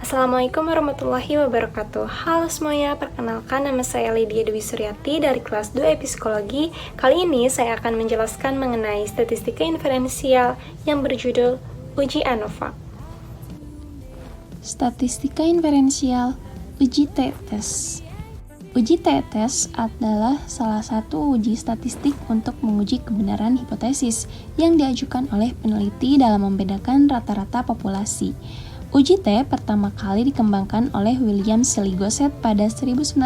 Assalamualaikum warahmatullahi wabarakatuh. Halo semuanya, perkenalkan nama saya Lydia Dewi Suryati dari kelas 2 Psikologi. Kali ini saya akan menjelaskan mengenai statistika inferensial yang berjudul Uji ANOVA. Statistika inferensial, uji t-test. Uji t-test adalah salah satu uji statistik untuk menguji kebenaran hipotesis yang diajukan oleh peneliti dalam membedakan rata-rata populasi. Uji T pertama kali dikembangkan oleh William Seligoset pada 1915.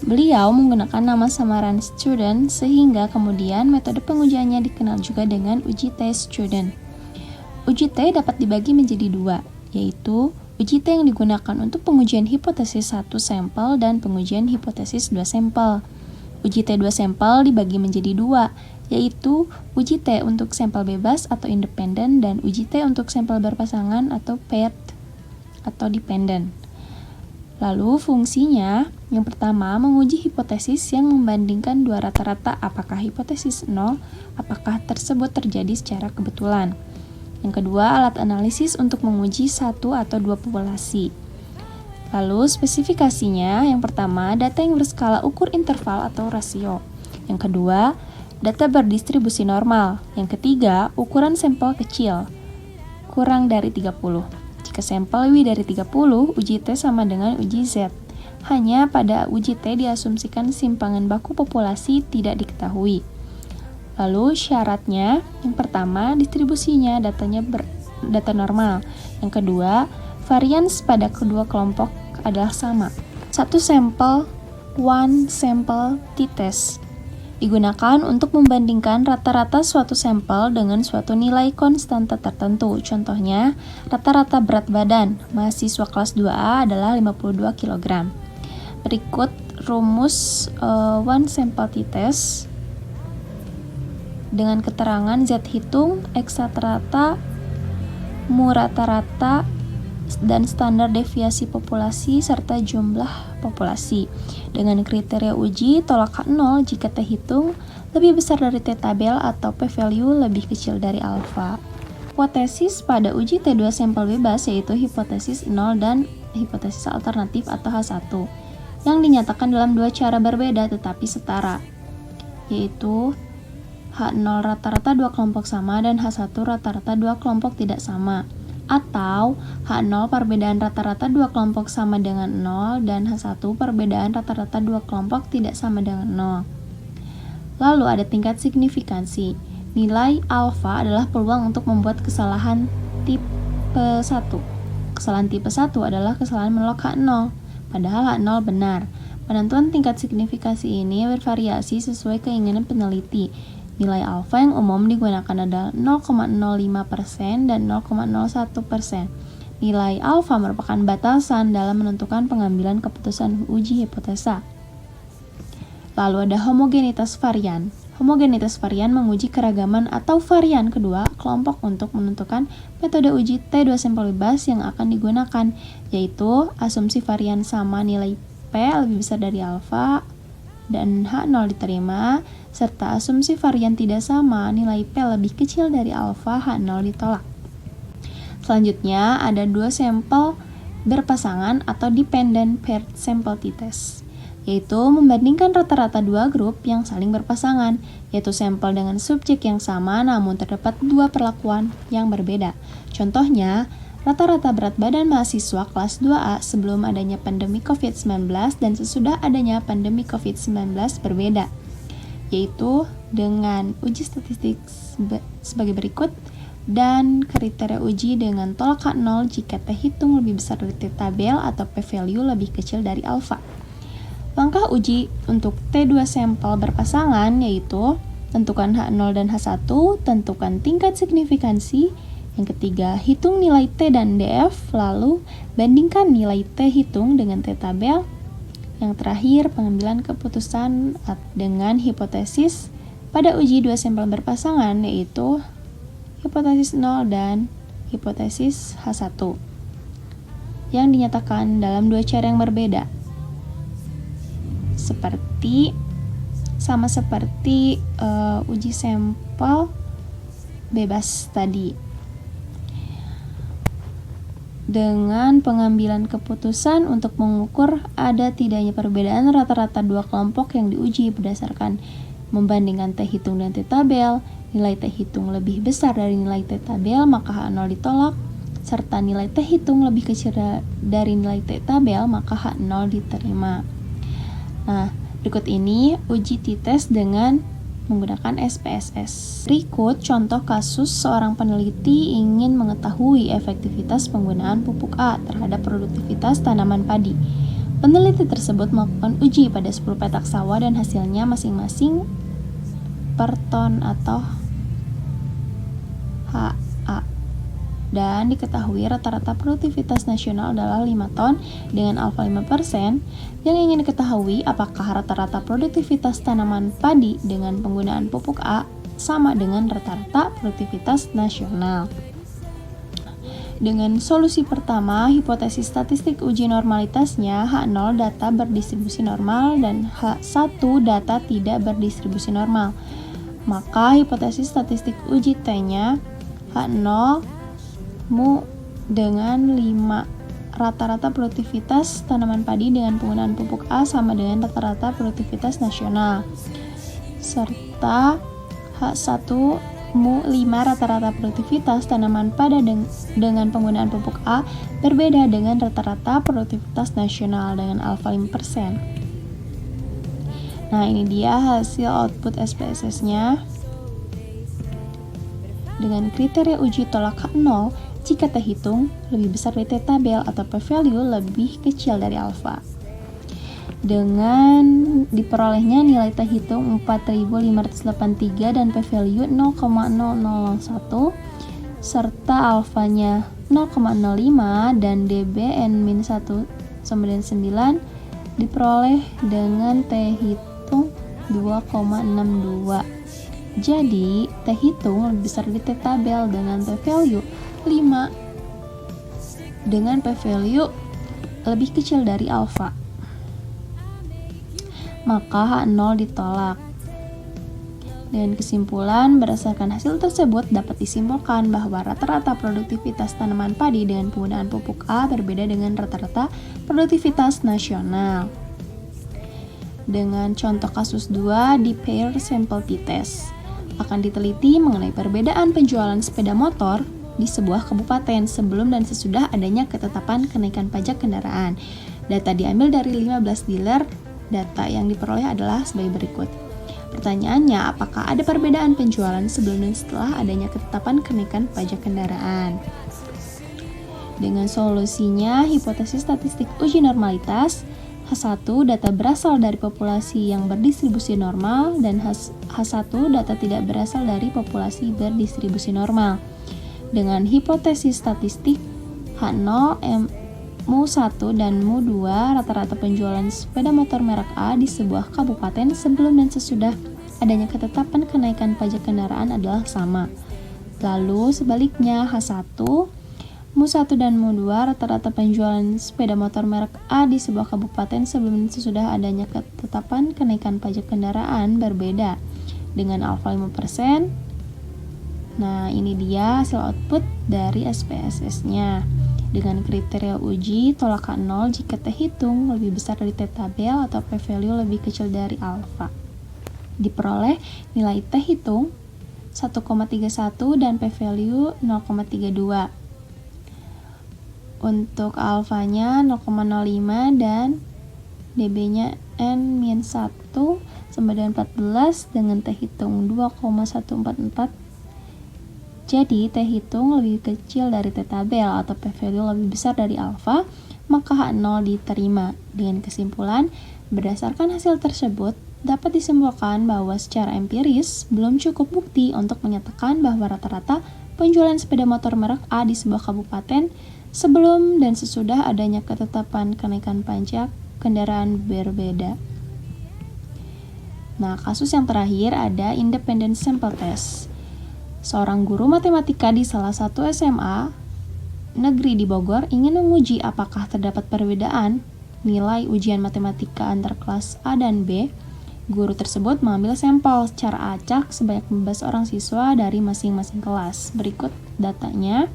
Beliau menggunakan nama samaran student sehingga kemudian metode pengujiannya dikenal juga dengan uji T student. Uji T dapat dibagi menjadi dua, yaitu uji T yang digunakan untuk pengujian hipotesis 1 sampel dan pengujian hipotesis 2 sampel. Uji T 2 sampel dibagi menjadi dua, yaitu uji T untuk sampel bebas atau independen dan uji T untuk sampel berpasangan atau paired atau dependent. Lalu fungsinya, yang pertama menguji hipotesis yang membandingkan dua rata-rata apakah hipotesis 0, apakah tersebut terjadi secara kebetulan. Yang kedua, alat analisis untuk menguji satu atau dua populasi. Lalu spesifikasinya, yang pertama data yang berskala ukur interval atau rasio. Yang kedua, data berdistribusi normal. Yang ketiga, ukuran sampel kecil, kurang dari 30. Jika sampel lebih dari 30, uji T sama dengan uji Z. Hanya pada uji T diasumsikan simpangan baku populasi tidak diketahui. Lalu syaratnya, yang pertama, distribusinya data normal. Yang kedua, varians pada kedua kelompok adalah sama. Satu sampel, one sample t-test. Digunakan untuk membandingkan rata-rata suatu sampel dengan suatu nilai konstanta tertentu. Contohnya, rata-rata berat badan mahasiswa kelas 2A adalah 52 kg. Berikut rumus one sample t-test dengan keterangan Z hitung, X rata-rata, mu rata-rata, dan standar deviasi populasi serta jumlah populasi. Dengan kriteria uji, tolak H0 jika T hitung lebih besar dari T tabel atau p-value lebih kecil dari alfa. Hipotesis pada uji T2 sampel bebas yaitu hipotesis 0 dan hipotesis alternatif atau H1 yang dinyatakan dalam dua cara berbeda tetapi setara, yaitu H0 rata-rata dua kelompok sama dan H1 rata-rata dua kelompok tidak sama, atau H0 perbedaan rata-rata dua kelompok sama dengan 0 dan H1 perbedaan rata-rata dua kelompok tidak sama dengan 0. Lalu ada tingkat signifikansi. Nilai alfa adalah peluang untuk membuat kesalahan tipe 1. Kesalahan tipe 1 adalah kesalahan menolak H0, padahal H0 benar. Penentuan tingkat signifikansi ini bervariasi sesuai keinginan peneliti. Nilai alfa yang umum digunakan adalah 0,05% dan 0,01%. Nilai alfa merupakan batasan dalam menentukan pengambilan keputusan uji hipotesa. Lalu ada homogenitas varian. Homogenitas varian menguji keragaman atau varian kedua kelompok untuk menentukan metode uji T2 sampel bebas yang akan digunakan, yaitu asumsi varian sama nilai P lebih besar dari alfa dan H0 diterima, serta asumsi varian tidak sama, nilai P lebih kecil dari alfa, H0 ditolak. Selanjutnya, ada dua sampel berpasangan atau dependent paired sample t-test, yaitu membandingkan rata-rata dua grup yang saling berpasangan, yaitu sampel dengan subjek yang sama namun terdapat dua perlakuan yang berbeda. Contohnya, rata-rata berat badan mahasiswa kelas 2A sebelum adanya pandemi COVID-19 dan sesudah adanya pandemi COVID-19 berbeda, yaitu dengan uji statistik sebagai berikut dan kriteria uji dengan tolak H0 jika T hitung lebih besar dari T tabel atau p-value lebih kecil dari alfa. Langkah uji untuk T2 sampel berpasangan yaitu tentukan H0 dan H1, tentukan tingkat signifikansi. Yang ketiga, hitung nilai T dan DF, lalu bandingkan nilai T hitung dengan T tabel. Yang terakhir, pengambilan keputusan dengan hipotesis pada uji dua sampel berpasangan, yaitu hipotesis 0 dan hipotesis H1, yang dinyatakan dalam dua cara yang berbeda. Sama seperti uji sampel bebas tadi. dengan pengambilan keputusan untuk mengukur ada tidaknya perbedaan rata-rata dua kelompok yang diuji berdasarkan membandingkan T hitung dan T tabel. Nilai T hitung lebih besar dari nilai T tabel, maka H0 ditolak, serta nilai T hitung lebih kecil dari nilai T tabel, maka H0 diterima. Nah, berikut ini uji t-test dengan menggunakan SPSS. Berikut contoh kasus seorang peneliti ingin mengetahui efektivitas penggunaan pupuk A terhadap produktivitas tanaman padi. Peneliti tersebut melakukan uji pada 10 petak sawah dan hasilnya masing-masing per ton atau HA. Dan diketahui rata-rata produktivitas nasional adalah 5 ton dengan alfa 5%. Yang ingin diketahui apakah rata-rata produktivitas tanaman padi dengan penggunaan pupuk A sama dengan rata-rata produktivitas nasional. Dengan solusi pertama, hipotesis statistik uji normalitasnya H0 data berdistribusi normal dan H1 data tidak berdistribusi normal. Maka hipotesis statistik uji T-nya H0 mu dengan 5 rata-rata produktivitas tanaman padi dengan penggunaan pupuk A sama dengan rata-rata produktivitas nasional, serta H1 mu 5 rata-rata produktivitas tanaman pada dengan penggunaan pupuk A berbeda dengan rata-rata produktivitas nasional dengan alfa 5%. Nah, ini dia hasil output SPSS-nya. Dengan kriteria uji tolak H0 jika T hitung lebih besar dari T tabel atau p-value lebih kecil dari alfa. Dengan diperolehnya nilai T hitung 4583 dan p-value 0,0001 serta alfanya 0,05 dan dBn-199 diperoleh dengan T hitung 2,62. Jadi, T hitung lebih besar dari T tabel dengan p-value 5 dengan p-value lebih kecil dari alfa. Maka H0 ditolak. Dengan kesimpulan, berdasarkan hasil tersebut dapat disimpulkan bahwa rata-rata produktivitas tanaman padi dengan penggunaan pupuk A berbeda dengan rata-rata produktivitas nasional. Dengan contoh kasus 2 di pair sample t-test, akan diteliti mengenai perbedaan penjualan sepeda motor di sebuah kabupaten sebelum dan sesudah adanya ketetapan kenaikan pajak kendaraan. Data diambil dari 15 dealer. Data yang diperoleh adalah sebagai berikut. Pertanyaannya, apakah ada perbedaan penjualan sebelum dan setelah adanya ketetapan kenaikan pajak kendaraan? Dengan solusinya, hipotesis statistik uji normalitas H1 data berasal dari populasi yang berdistribusi normal dan H1 data tidak berasal dari populasi berdistribusi normal. Dengan hipotesis statistik H0, mu1 dan mu2 rata-rata penjualan sepeda motor merek A di sebuah kabupaten sebelum dan sesudah adanya ketetapan kenaikan pajak kendaraan adalah sama. Lalu sebaliknya H1, mu1 dan mu2 rata-rata penjualan sepeda motor merek A di sebuah kabupaten sebelum dan sesudah adanya ketetapan kenaikan pajak kendaraan berbeda dengan alfa 5%. Nah, ini dia hasil output dari SPSS-nya. Dengan kriteria uji tolak H0 jika T hitung lebih besar dari T tabel atau p-value lebih kecil dari alfa. Diperoleh nilai T hitung 1,31 dan p-value 0,32. Untuk alfanya 0,05 dan dB-nya N-1 sama dengan 14 dengan T hitung 2,144. Jadi, T hitung lebih kecil dari T tabel atau p-value lebih besar dari alfa, maka H0 diterima. Dengan kesimpulan, berdasarkan hasil tersebut, dapat disimpulkan bahwa secara empiris belum cukup bukti untuk menyatakan bahwa rata-rata penjualan sepeda motor merek A di sebuah kabupaten sebelum dan sesudah adanya ketetapan kenaikan pajak kendaraan berbeda. Nah, kasus yang terakhir ada independent sample test. Seorang guru matematika di salah satu SMA negeri di Bogor ingin menguji apakah terdapat perbedaan nilai ujian matematika antar kelas A dan B. Guru tersebut mengambil sampel secara acak sebanyak 15 orang siswa dari masing-masing kelas. Berikut datanya.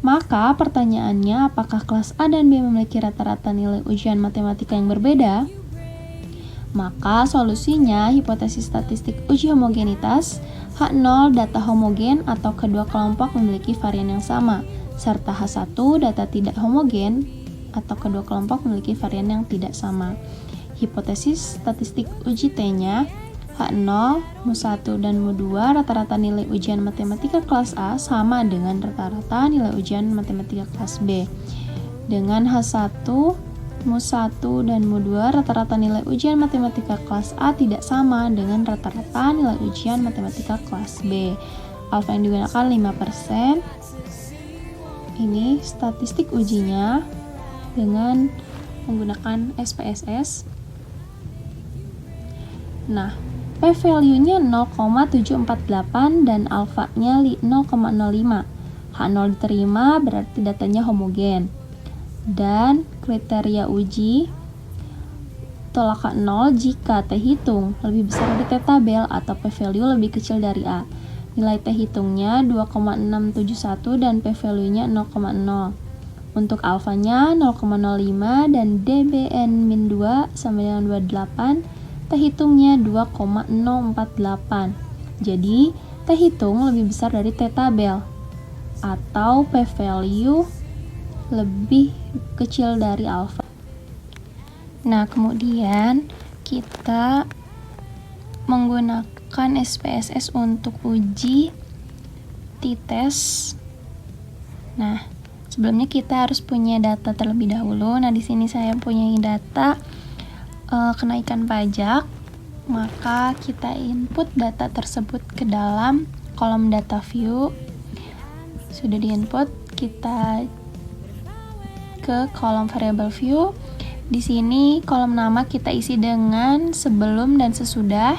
Maka pertanyaannya, apakah kelas A dan B memiliki rata-rata nilai ujian matematika yang berbeda? Maka solusinya hipotesis statistik uji homogenitas, H0 data homogen atau kedua kelompok memiliki varian yang sama, serta H1 data tidak homogen atau kedua kelompok memiliki varian yang tidak sama. Hipotesis statistik uji T-nya, H0, Mu1 dan Mu2 rata-rata nilai ujian matematika kelas A sama dengan rata-rata nilai ujian matematika kelas B. Dengan H1, Mu1 dan Mu2 rata-rata nilai ujian matematika kelas A tidak sama dengan rata-rata nilai ujian matematika kelas B. Alfa yang digunakan 5%. Ini statistik ujinya dengan menggunakan SPSS. Nah, p-value-nya 0,748 dan alfanya 0,05. H0 diterima berarti datanya homogen. Dan kriteria uji tolak H0 jika T hitung lebih besar dari T tabel atau p-value lebih kecil dari A. Nilai T hitungnya 2,671 dan p-value-nya 0,0. Untuk alfanya 0,05 dan dbn-2 sama dengan 28, T hitungnya 2,048. Jadi, T hitung lebih besar dari T tabel atau p-value lebih kecil dari alfa. Nah, kemudian kita menggunakan SPSS untuk uji t-test. Nah, sebelumnya kita harus punya data terlebih dahulu. Nah, di sini saya punya data kenaikan pajak, maka kita input data tersebut ke dalam kolom data view. Sudah diinput, kita ke kolom variable view. Di sini kolom nama kita isi dengan sebelum dan sesudah,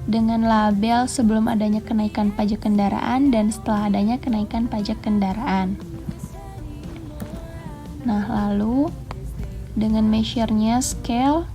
dengan label sebelum adanya kenaikan pajak kendaraan dan setelah adanya kenaikan pajak kendaraan. Nah, lalu dengan measure-nya scale,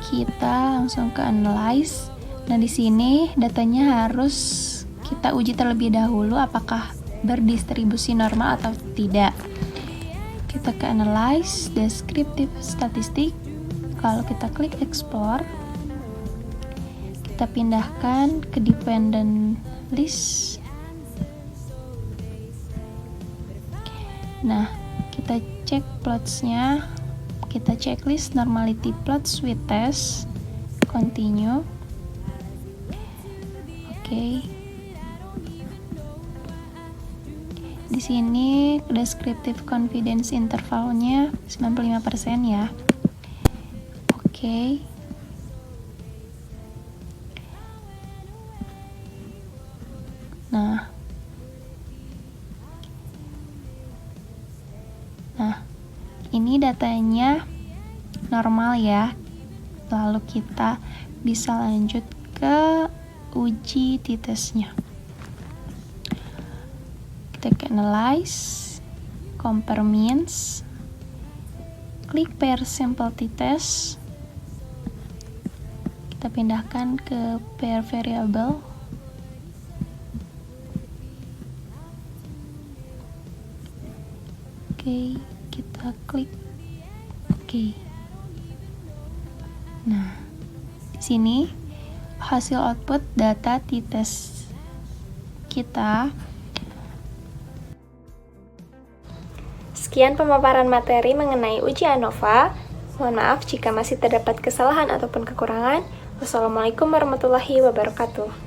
kita langsung ke analyze. Nah, di sini datanya harus kita uji terlebih dahulu apakah berdistribusi normal atau tidak. Kita ke analyze, descriptive statistic. Kalau kita klik explore, kita pindahkan ke dependent list. Nah, kita cek plots-nya, kita checklist normality plots with test, continue. Oke. Di sini descriptive confidence intervalnya 95% ya. Oke. Nah, ini datanya normal ya. Lalu kita bisa lanjut ke uji t-testnya. Kita ke analyze, compare means, klik pair sample t-test. Kita pindahkan ke pair variable. Oke, kita klik oke. Nah, di sini hasil output data t-test kita. Sekian pemaparan materi mengenai uji ANOVA. Mohon maaf jika masih terdapat kesalahan ataupun kekurangan. Wassalamualaikum warahmatullahi wabarakatuh.